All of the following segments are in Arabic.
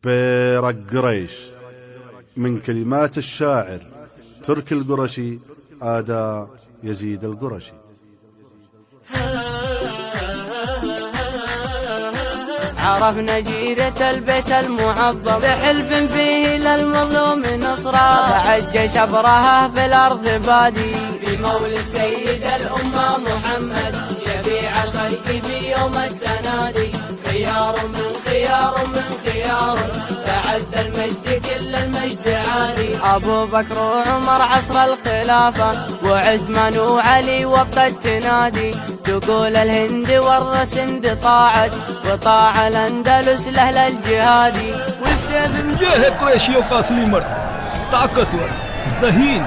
بيرق قريش من كلمات الشاعر تركي القرشي، أداء يزيد القرشي. عرفنا جيرة البيت المعظم بحلف فيه للمظلوم نصرا، فعج شبرها في الأرض بادي في مولد سيد الأمة محمد شفيع الخلق في يوم التنادي. خيار من خيار من خيار تعدى المجد كل المجد عالي. أبو بكر وعمر عصر الخلافة وعثمان وعلي وقت التنادي. تقول الهند والرسند طاعت وطاع الأندلس لأهل الجهادي. ये है कुरैशियों का असली मर्द, ताकतवर, जहीन।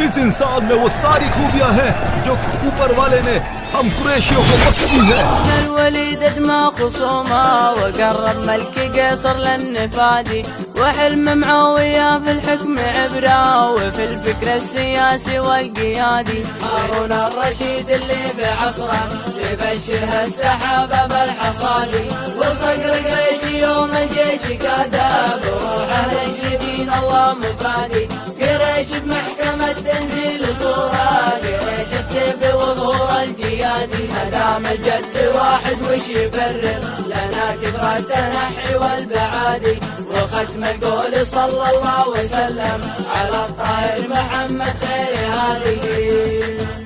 इस इंसान में वो सारी खूबियां हैं जो ऊपर वाले ने हम कुरैशियों को बख्शी है। الوليد ادمى خصومه وقرب ملك قيصر للنفادي، وحلم معاوية في الحكم عبرة وفي الفكر السياسي والقيادي. هارون الرشيد اللي بعصره يبشرها السحابة بالحصادي، وصقر قريش يوم الجيش قاده بروحه لجدين الله مفادي. قريش بمحكمة تنزيل صورة قريش السيف وظهور الجيادي. مدام الجد واحد وش يبرر لنا كثرة التنحي والبعادي. وختم القول صلى الله وسلم على الطاهر محمد خير هادي.